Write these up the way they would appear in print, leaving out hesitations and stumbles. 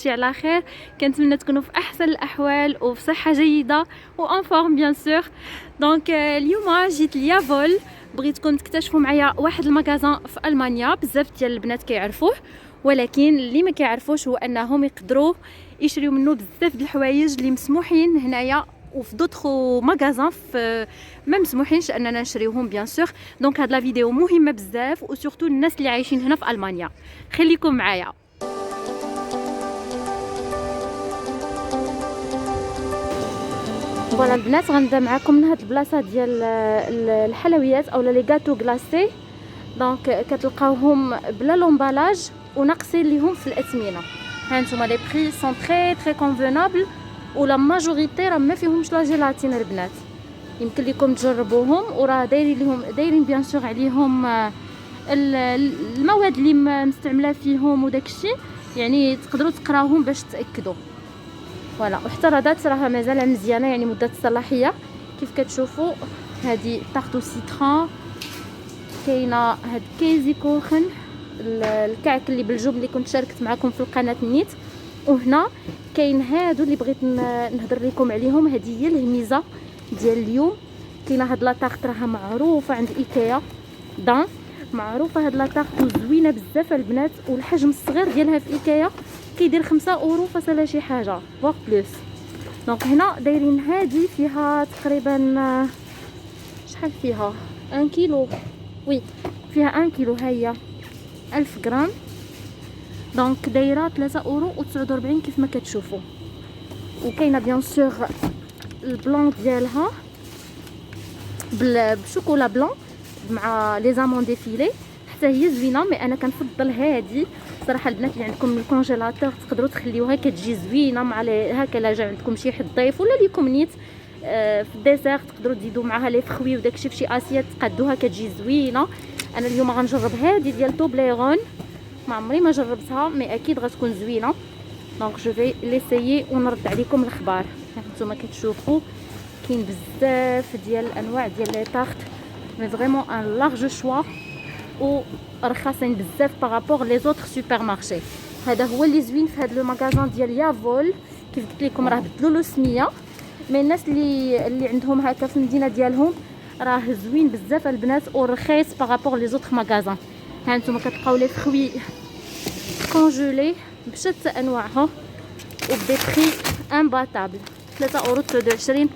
تمشي على خير. كنتمنى تكونوا في احسن الاحوال وفي صحه جيده وان فورم بيان سور. دونك اليوم جيت ليافول، بغيتكم تكتشفوا معايا واحد المغازان في المانيا بزاف ديال البنات كيعرفوه، ولكن اللي ما كيعرفوش هو انهم يقدروا يشريو منه بزاف د الحوايج اللي مسموحين هنايا، وفي دوطخ مغازان في ما مسموحينش اننا نشريوهم بيان سور. دونك هاد لا فيديو مهمه بزاف، وسورتو الناس اللي عايشين هنا في المانيا. خليكم معايا. فوالا البنات، غنبدا معكم من هاد البلاصه ديال الحلويات اولا لي غاتو غلاسي. دونك كتلقاوهم بلا لومبالاج وناقصين ليهم في الاثمنه. ها نتوما لي بري سون تري كونفينابل، ولا ماجوريتي راه ما فيهمش لا جيلاتين البنات. يمكن لكم تجربوهم، وراه دايرين بيان سور عليهم المواد اللي مستعمله فيهم وداكشي، يعني تقدروا تقراوهم باش تاكدوا. فوالا، وحتى رادات راها مازال مزيانه، يعني مده الصلاحيه كيف كتشوفوا. هذه طاختو سيترون، كاينه هاد كيزي كوخن الكعك اللي بالجبن اللي كنت شاركت معكم في القناه نيت. وهنا كاين هادو اللي بغيت نهضر لكم عليهم. هذه هي الهميزه ديال اليوم. كاينه هاد لاطاغط راها معروفه عند ايكيا دان، معروفه هاد لاطاغط وزوينه بزاف البنات، والحجم الصغير ديالها في ايكيا كيدير 5 اورو فاصله شي حاجه فوق بلوس. دونك هنا دايرين هادي فيها تقريبا شحال فيها 1 كيلو، وي فيها 1 كيلو، ها هي 1000 غرام. دونك دايره 3 اورو و49 كيف ما كتشوفوا. وكاينه بيان سور البلون ديالها بالشوكولا بلون مع لي زامون ديفيلي، حتى هي زوينه. مي انا كنفضل هذه صراحه. البنات اللي عندكم من الكونجيلاتور تقدروا تخليوها كتجي زوينه مع هكا. لا جا عندكم شي حد ضيف ولا ليكم نيت في الديسير تقدروا تزيدوا معها لي فخوي وداكشي في شي اسيات تقادوها كتجي زوينه. انا اليوم غنجرب هذه ديال توبليرون، ما عمري ما جربتها، مي اكيد غتكون زوينه. دونك جو في ليسيي ونرد عليكم الاخبار. هانتوما كتشوفوا كاين بزاف ديال الانواع ديال لي طارت، مي فريمون ان لارج شوا، و رخاصين بزاف بارابور لي زوتر سوبر مارشي. هذا هو اللي زوين في هذا لو ماغازان ديال يافول. كيف قلت لكم راه بدلوا له سميه، مي الناس اللي عندهم هكا في المدينه ديالهم راه زوين بزاف البنات ورخيص بارابور لي زوتر ماغازان. ها انتم كتلقاو لي فروي كونجولي بشتى انواعها وبدي بري امباتابل 3 اورو 23.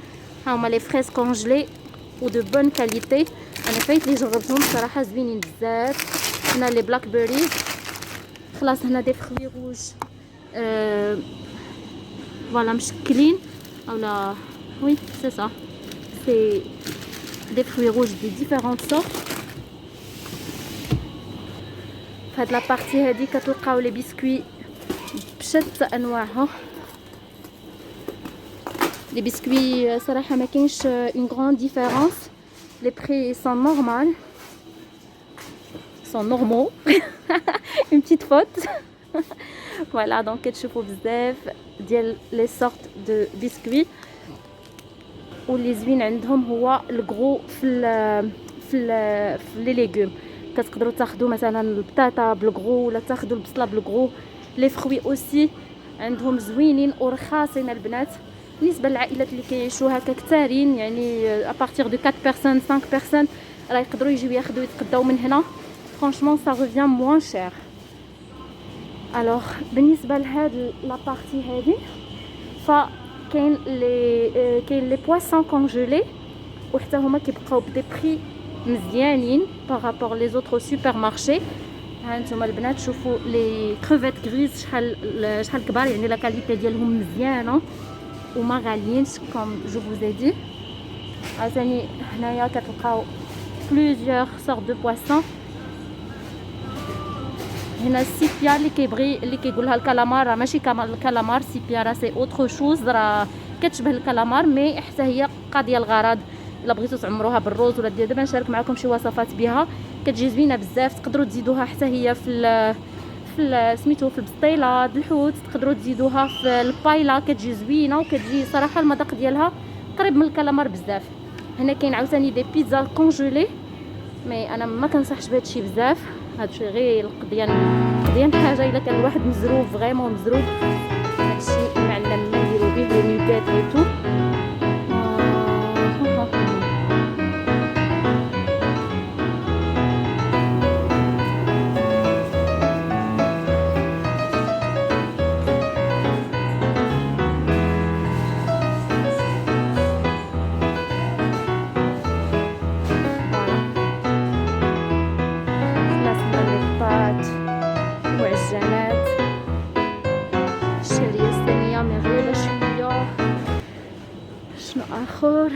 ها هما لي فريز كونجلي ودو بون كاليتي. انا فايت لي جربتهم صراحه زوينين بزاف. هنا لي بلاك بيريز، خلاص هنا دي فروي روج فوالا مشكلين اولا وي سي سا، سي دي فروي روج دي ديفيرونت سورت. فهاد لابارتي هادي كتلقاو لي بسكوي بشتى انواعها. لي بسكوي صراحه ما كاينش اون غراند ديفيرونس، لي بري سون نورمال سون نورمال اون بتيت فوت. فوالا دونك كتشوفوا بزاف ديال لي سورت دو بسكوي، واللي زوين عندهم هو الكرو في لي ليغوم. كتقدروا تاخذوا مثلا البطاطا بالكرو ولا تاخذوا البصله بالكرو. لي فروي اوسي عندهم زوينين ورخاصين البنات. بالنسبه للعائلات اللي كيعيشوا هكا كثارين، يعني ابارتيغ دو 4 بيرسون 5 بيرسون، راه يقدروا يجيو ياخذوا يتقداو من هنا. فرانشمون سا ريفيان موان شير. الوغ بالنسبه لهاد لابارتي هادي فكاين لي بواسون كونجولي، وحتى هما كيبقاو بدي بري مزيانين بارابور لي زوتر سوبر مارشي. ها نتوما البنات شوفوا لي كروفيت غريز شحال كبار، يعني لا كاليتي ديالهم مزيانه وما غاليينش كوم جو فوز دي. عاوتاني هنايا كتلقاو بلوزيور سورت دو بواسون. هنا السيبيا اللي كيقولها الكالامار، راه ماشي الكالامار، سيبيا راه سي اوتر شوز، راه كتشبه الكالامار مي حتى هي قاضيه الغرض. الا بغيتو تعمروها بالروز ولا دابا نشارك معكم شي وصفات بها كتجي زوينه بزاف. تقدروا تزيدوها حتى هي في سميتو في البسطيله الحوت، تقدروا تزيدوها في البايلا كتجي زوينه، وكتجي صراحه المذاق ديالها قريب من الكالامار بزاف. هنا كاين عاوتاني دي بيتزا كونجولي، مي انا ما كنصحش بهادشي بزاف، هادشي غير القضيه ديال الحاجه الا كان الواحد مزروب فريمون مزروب. هادشي معنا نديرو به لي نوغات اي تو. شنو اخر؟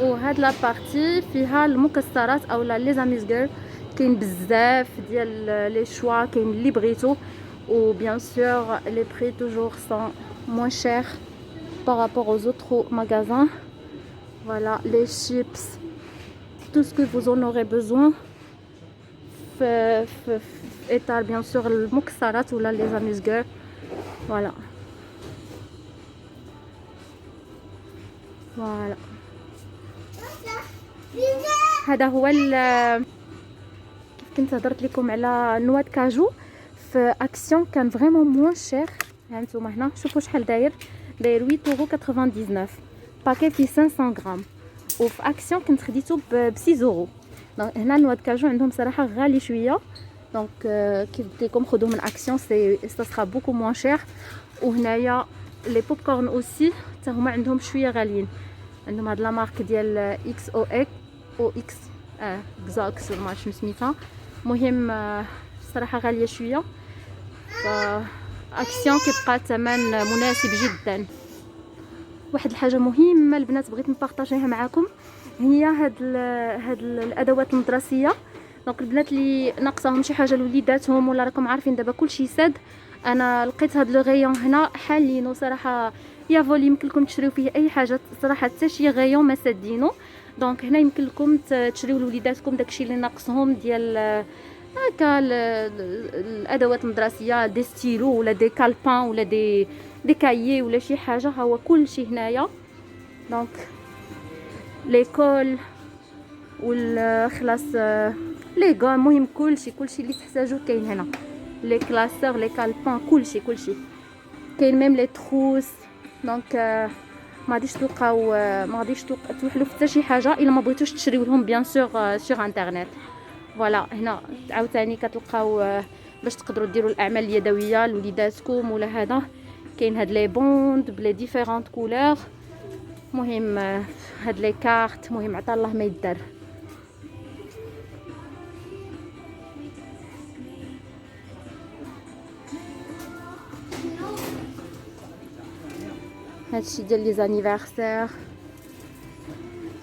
وهاد لابارتي فيها المكسرات اولا لي زاميزغر. كاين بزاف ديال لي شوا، كاين اللي بغيتو. و بيان سور لي بري توجور سون موان شير بارابور aux autres magasins. Voilà les chips, tout ce que vous en aurez besoin. في اطار بيان سور المكسرات ولا لي زاميزغر. فوالا فوالا هذا هو كيف كنت هضرت لكم على نواد كاجو في اكسيون كان فريمون موان شير. ها نتوما هنا شوفوا شحال داير 8.99€. باكي فيه 500 غرام، وفي اكسيون كنت خديته ب 6€. دونك هنا نواد كاجو عندهم صراحه غالي شويه. دونك كيف قلت لكم خذوه من اكسيون سي سا بوكو موان شير. وهنايا لي بوب كورن اوسي حتى هما عندهم شويه غاليين. عندهم هاد لا مارك ديال اكس او اكس اكزاكس ما عرفتش سميتها. المهم الصراحه غاليه شويه. ف اكسيون كيبقى الثمن مناسب جدا. واحد الحاجه مهمه البنات بغيت نبارطاجيها معكم هي هاد الادوات المدرسيه. دونك البنات اللي ناقصاهم شي حاجه لوليداتهم ولا راكم عارفين دابا كلشي ساد، انا لقيت هاد لو غيون هنا حالينو صراحه يا فولي يمكن لكم تشريو فيه اي حاجه صراحه. حتى شي غيون ما سادينو. دونك هنا يمكن لكم تشريو لوليداتكم داكشي اللي ناقصهم ديال هكا الادوات المدرسيه، دي ستيلو ولا دي كالبان ولا دي كايي ولا شي حاجه. ها هو كلشي هنايا. دونك ليكول والخلاص لي غام، المهم كلشي اللي تحتاجوه كاين هنا. لي كلاسور لي كالبان كلشي كاين ميم لي تروس. دونك ما غاديش توحلوا في حتى شي حاجه الا ما بغيتوش تشريو لهم بيان سور سور انترنت. فوالا هنا عاوتاني كتلقاو باش تقدروا ديروا الاعمال اليدويه لوليداتكم ولا هذا. كاين هاد لي بوند بلي ديفيرونت كولور. مهم هاد لي كارت مهم عطا الله ما يدار. هادشي ديال لي زانيفرسير.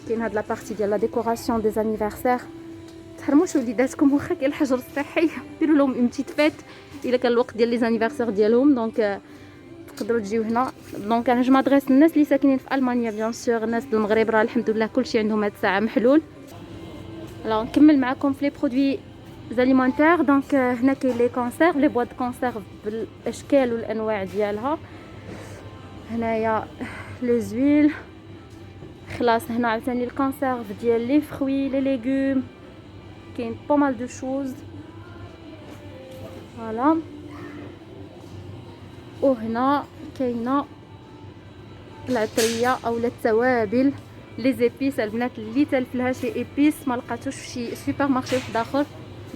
كاين هاد لا بارتي ديال لا ديكوراسيون دي زانيفرسير. تحرموش وليداتكم واخا كاين الحجر الصحي ديروا لهم اون بتيت فيت الا كان الوقت ديال لي زانيفرسير ديالهم. دونك تقدروا تجيو هنا. دونك انا جو مادريس الناس اللي ساكنين في المانيا بيان سور. الناس ديال المغرب راه الحمد لله كلشي عندهم هاد الساعه محلول. لا نكمل معكم في لي برودوي زاليمونتير. دونك هنا كاين لي كونسيرف، لي بواط كونسيرف بالاشكال والانواع ديالها. هنايا لي زويل. خلاص هنا عاوتاني الكونسيرف ديال لي فروي لي ليغوم. كاين بومال دو شوز. فوالا. وهنا كاينه العطريه اولا التوابل لي زيبيس. البنات اللي تلف لها شي ايبيس ما لقاتوش في شي سوبر مارشي واحد اخر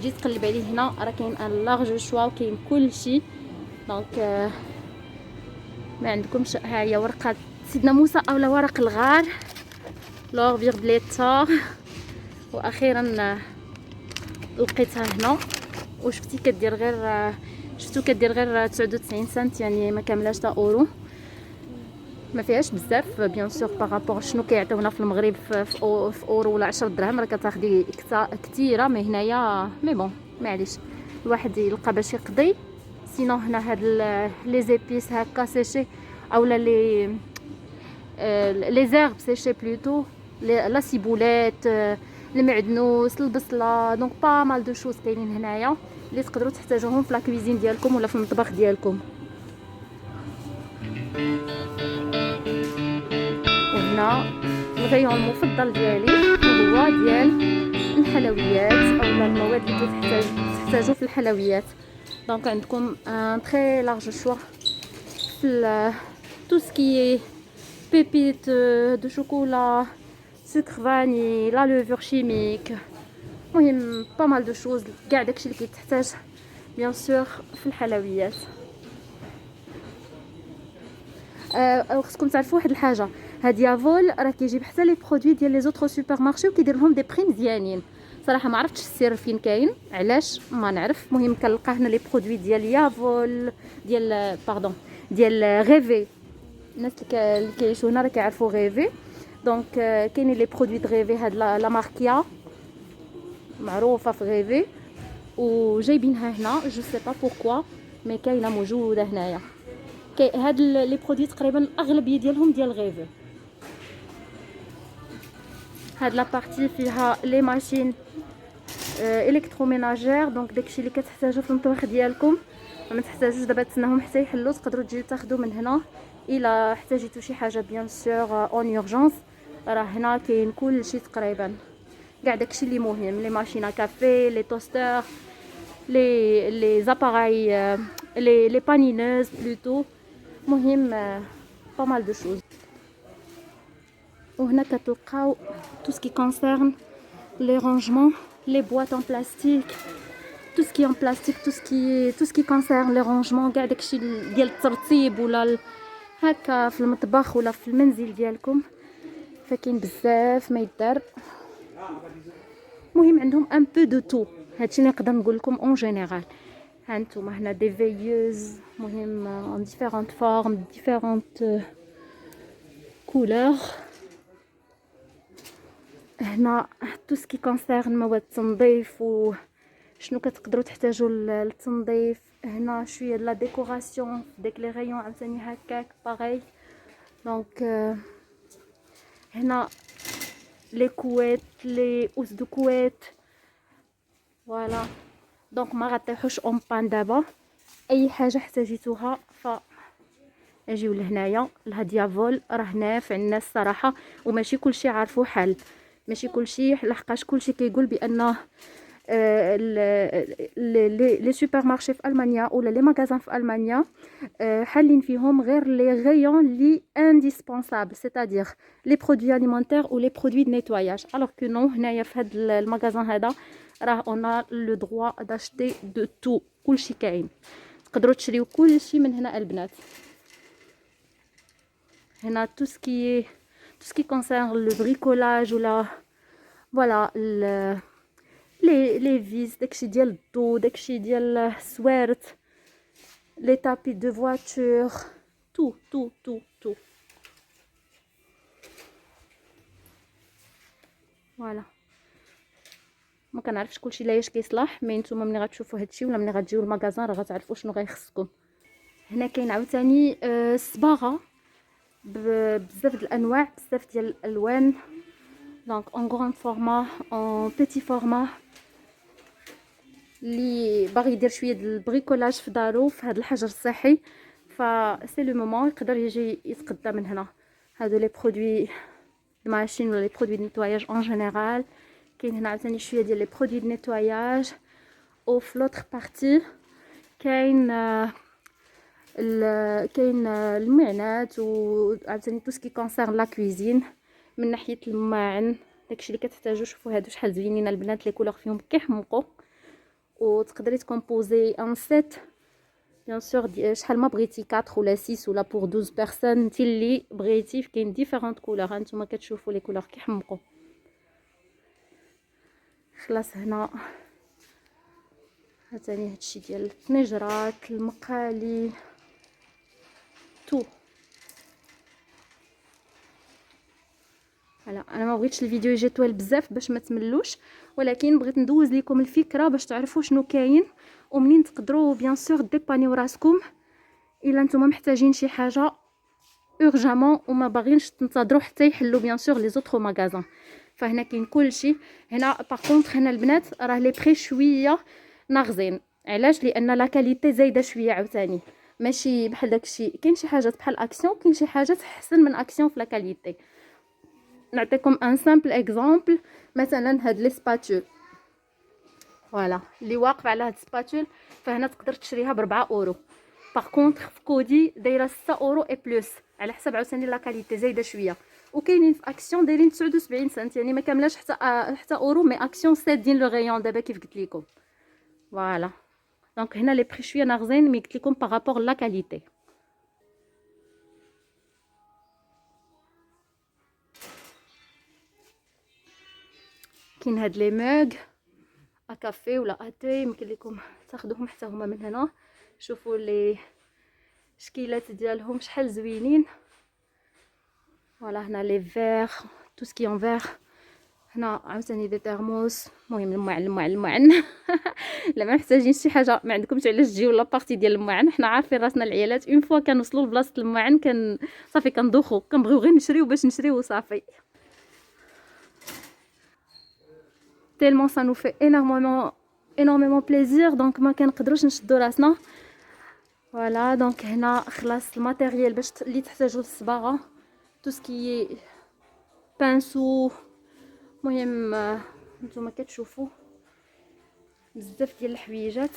جيت تقلب عليه هنا راه كاين ان لارج شوا وكاين كلشي. دونك ما عندكمش. ها هي ورقه سيدنا موسى اولا ورق الغار لور فيغبليتا. واخيرا لقيتها هنا وشفتي كدير غير شفتو كدير غير 99 سنت يعني ما كاملاش تا اورو. ما فيهاش بزاف بيان سور بارابور شنو كيعطيونا في المغرب في اورو ولا 10 دراهم. راه كتاخدي كثيره مي هنايا مي بون معليش الواحد يلقى باش يقضي. سينو هنا هاد لي زيبيس هكا سيشي اولا لي زيرب سيشي بلوتو لا سيبولات المعدنوس البصله. دونك با مال دو شوز كاينين هنايا اللي تقدروا تحتاجوهم في لا كويزين ديالكم ولا في المطبخ ديالكم. وهنا الغيون المفضل ديالي هو ديال الحلويات اولا المواد اللي كتحتاج تحتاجوا في الحلويات. دونك عندكم ان تري لارج شوا في تو سكي بيبيت دو شوكولا، سكر فاني، لا لوفور شيميك، المهم با مال دو شوز، كاع داكشي اللي كيتحتاج بيان سور في الحلويات. خصكم تعرفوا واحد الحاجه، هاد يافول راه كيجيب حتى لي برودوي ديال لي زوطخ سوبر مارشي وكيدير لهم دي بري مزيانين. صراحه ما عرفتش السر فين كاين، علاش ما نعرف. المهم كنلقى هنا لي برودوي ديال يافول، ديال باردون ديال غيفي. الناس اللي كيعيشوا هنا راه كيعرفوا غيفي. دونك كاينين لي برودوي د غيفي، هاد لا ماركيا معروفه في غيفي وجايبينها هنا. جو سي با بوركوا مي كاينه موجوده هنايا. هاد لي برودوي تقريبا الاغلبيه ديالهم ديال غيفي. هاد لا بارتي فيها لي ماشين الكتروميناجير، دونك داكشي اللي كتحتاجو في المطبخ ديالكم. ما تحتاجوش دابا تسناهم حتى يحلوا، تقدروا تجيو تاخذوا من هنا الا احتاجيتوا شي حاجه بيان سور اون اورجونس. راه هنا كاين كلشي تقريبا، كاع داكشي اللي مهم، لي ماشين كافي، لي توستر، لي زاباراي، لي بانينوز بلوتو، مهم با مال دو شوز. وهنا كتلقاو tout ce qui concerne les rangements, les boîtes en plastique, tout ce qui est en plastique, tout ce qui concerne les rangements، كاع داكشي ديال الترطيب ولا هكا في المطبخ ولا في المنزل ديالكم، فكاين بزاف ما يدار. المهم عندهم ان بو دو تو، هادشي اللي نقدر نقول لكم اون جينيرال. ها نتوما هنا دي فيوز، مهم ان ديفيرونت فورم، ديفيرونت كولور. هنا تو سكي كونسيرن مواد التنظيف وشنو كتقدروا تحتاجوا للتنظيف. هنا شويه لا ديكوراسيون داك لي غيون عاوتاني هكاك باغي. دونك هنا لي كويت، لي اوس دو كويت، فوالا. دونك ما غطيحوش اون بان دابا، اي حاجه احتاجيتوها ف اجيو لهنايا لهاد يافول. راه نافع الناس صراحه، وماشي كلشي عارفو حل، ماشي كلشي، لحقاش كلشي كيقول بان لي سوبر مارشي في المانيا ولا لي ماغازان في المانيا حالين فيهم غير لي غيون لي انديسبونسابل، سيتادير لي برودوي اليمونتير و لي برودوي د نيتواياج. الوغ كو نو، هنايا في هاد الماغازان هذا راه اون لو دروا داشتي دو تو، كلشي كاين، تقدروا تشريو كلشي من هنا البنات. هنا تو سكي كونسيرن لو بريكولاج ولا فوالا لي فيز، داكشي ديال الضو، داكشي ديال السوارت، لي تابي دو فواتور، تو تو تو تو فوالا. ما كنعرفش كلشي لاياش كيصلح، مي نتوما ملي غتشوفوا هادشي ولا ملي غتجيو للمغازان راه غتعرفوا شنو غيخصكم. هنا كاين عاوتاني الصباغه بزاف د الانواع، بزاف ديال الالوان. دونك اون غراند فورما، اون بيتي فورما، اللي باغي يدير شويه د البريكولاج في دارو في هذا الحجر الصحي، فسي لو مومون يقدر يجي يتقدى من هنا. هادو لي برودوي ماشين ولا لي برودوي د نيتواياج اون جينيرال. كاين هنا عاوتاني شويه ديال لي برودوي د نيتواياج. او في لوطر بارتي كاين كاين المعنات وعاوتاني تو سكي كونسيرن لا كويزين. من ناحيه الماعن داكشي اللي كتحتاجو. شوفوا هادو شحال زوينين البنات، لي كولور فيهم كيحمقوا، وتقدري تكومبوزي ان سيت بيان سور شحال ما بغيتي، 4 ولا 6 ولا بور 12 بيرسون، انت اللي بغيتي. كاين ديفيرونت كولور، هانتوما كتشوفوا لي كولور كيحمقوا. خلاص هنا عاوتاني هادشي ديال الطنجرات، المقالي، تو. فوالا انا ما بغيتش الفيديو يجي طويل بزاف باش ما تملوش، ولكن بغيت ندوز لكم الفكره باش تعرفوا شنو كاين ومنين تقدروا بيان سور ديبانيو راسكم الا نتوما محتاجين شي حاجه اورجامون وما باغينش تنتظروا حتى يحلوا بيان سور لي زوطخ ماغازان. فهنا كاين كلشي. هنا باغ كونطخ هنا البنات راه لي بري شويه ناغزين، علاش؟ لان لا كاليتي زايده شويه عاوتاني، ماشي بحال داكشي. كاين شي حاجات بحال اكسيون، كاين شي حاجات احسن من اكسيون في لا كاليتي. نعطيكم ان سامبل اكزامبل، مثلا هاد لي سباتول فوالا اللي واقف على هاد سباتول، فهنا تقدر تشريها ب4 اورو. باغ كونطخ في كودي دايره 6 اورو اي بلس، على حسب عاوتاني لا كاليتي زايده شويه. وكاينين في اكسيون دايرين 79 سنت، يعني ما كاملاش حتى اورو، مي اكسيون سادين لو غيون دابا كيف قلت لكم. فوالا دونك هنا لي بري شويه ناغزين، مي قلت لكم بارابور لا كاليتي. كاين هاد لي موغ كافي ولا اتاي، يمكن لكم تاخذوهم حتى هما من هنا. شوفوا لي شكيلات ديالهم شحال زوينين. فوالا هنا لي فيغ، تو سكي اون فيغ. هنا عاوتاني دي ترموس، المهم المعن لا ما محتاجين شي حاجه، ما عندكمش علاش تجيو لابارتي ديال المعن، حنا عارفين راسنا العيالات اون فوا كنوصلوا لبلاصه المعن صافي كندوخو، كنبغيو غير نشريو باش نشريو وصافي. tellement ça nous fait énormément plaisir، دونك ما كنقدروش نشدو راسنا. فوالا دونك هنا خلاص الماتيريال باش اللي تحتاجو للصباغه، تو سكي بانسو. المهم نتوما كتشوفوا بزاف ديال الحويجات.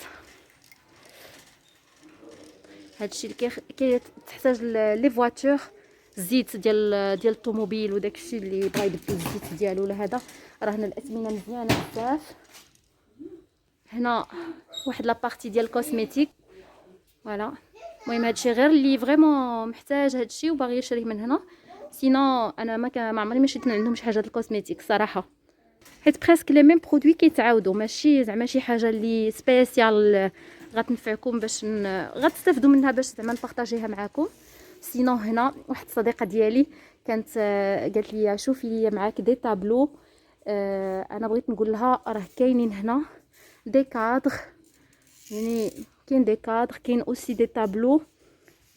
هادشي اللي تحتاج لي فواتور، الزيت ديال الطوموبيل وداكشي اللي بغا يبدل الزيت ديالو ولا هذا. راه هنا الاثمنه مزيانه بزاف. هنا واحد لابارتي ديال الكوسميتيك. فوالا المهم هادشي غير اللي فريمون محتاج هادشي وباغي يشريه من هنا، سينو انا ما عمري ما شريت من عندهم شي حاجه الكوسميتيك صراحه، حيت بريسك لي ميم برودوي كيتعاودوا، ماشي زعما شي حاجه اللي سبيسيال غتنفعكم باش غتستافدوا منها باش زعما نبارطاجيها معكم. سينو هنا واحد الصديقه ديالي كانت قالت لي شوفي لي معاك دي طابلو. انا بغيت نقول لها راه كاينين هنا دي كادر، يعني كاين دي كادر، كاين اوسي دي طابلو،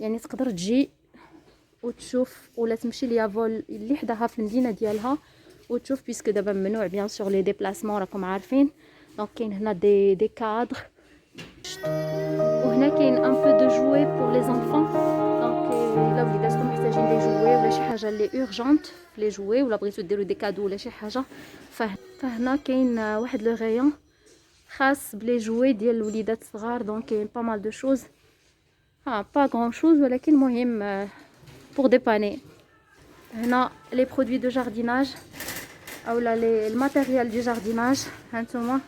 يعني تقدر تجي وتشوف ولا تمشي ليافول اللي حداها في المدينه ديالها وتشوف، بيسكو دابا ممنوع بيان سور لي ديبلاسمون راكم عارفين. دونك كاين هنا دي كادر، وهنا كاين ان بو دو جوي بور لي زونفون. دونك الا وليداتكم محتاجين دي جوي ولا شي حاجه لي اورجونت في لي جوي، ولا بغيتو ديروا دي كادو ولا شي حاجه، فهنا كاين واحد لو غيون خاص بلي جوي ديال الوليدات الصغار. دونك كاين با مال دو شوز، با غران شوز، ولكن المهم بور ديباني. هنا لي برودوي دو جارديناج اولا الماتيريال دو جارديناج. هانتوما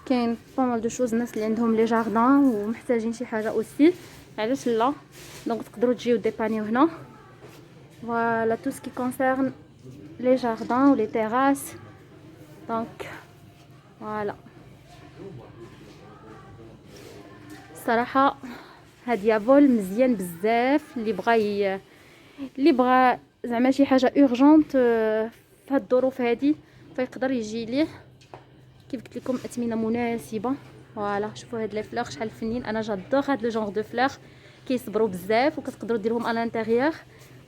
كاين با مال دو شوز، الناس اللي عندهم لي جاردان ومحتاجين شي حاجه اوسي، علاش لا. دونك تقدروا تجيو ديبانيو هنا. فوالا تو سكي كونسيرن لي جاردان و لي تيراس. دونك فوالا الصراحه هاد يافول مزيان بزاف، اللي بغى زعما شي حاجه اورجونت في هاد الظروف هادي فيقدر يجي ليه. كيف قلت لكم اثمنه مناسبه. فوالا شوفوا هاد لي فلور شحال فنين، انا جادور هاد لو جونغ دو فلور، كيصبروا بزاف وكتقدروا ديروهم على الانتيريور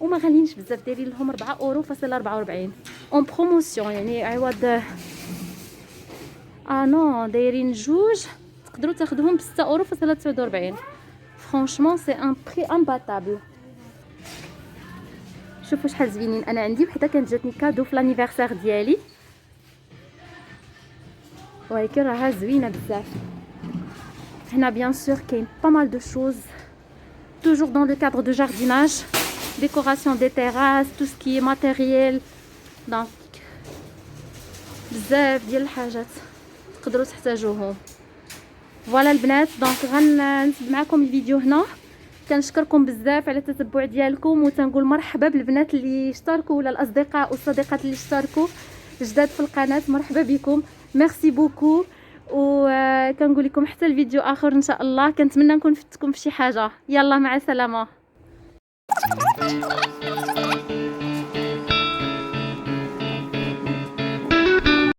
وما غاليينش بزاف، دايرين لهم 4 اورو فاصله 44 اون بروموسيون، يعني عوض نو دايرين جوج تقدروا تاخذوهم ب 6 اورو فاصله 49. فرانشمون سي ان بري امباتابل. شوفوا شحال زوينين. انا عندي وحده كانت جاتني كادو في لانيفرسير ديالي، ولكن راها زوينه بزاف. هنا بيان سور كاين با مال دو شوز toujours dans le cadre de jardinage, décoration des terrasses, tout ce qui est matériel. Donc بزاف ديال الحاجات تقدروا تحتاجوهم. فوالا البنات، دونك غنسد معكم الفيديو هنا. كنشكركم بزاف على التتبع ديالكم، وتنقول مرحبا بالبنات اللي اشتركوا ولا الاصدقاء والصديقات اللي اشتركوا جداد في القناه، مرحبا بكم، ميرسي بوكو. وكنقول لكم حتى الفيديو اخر ان شاء الله. كنتمنى نكون فدتكم في شي حاجه. يلا مع السلامه.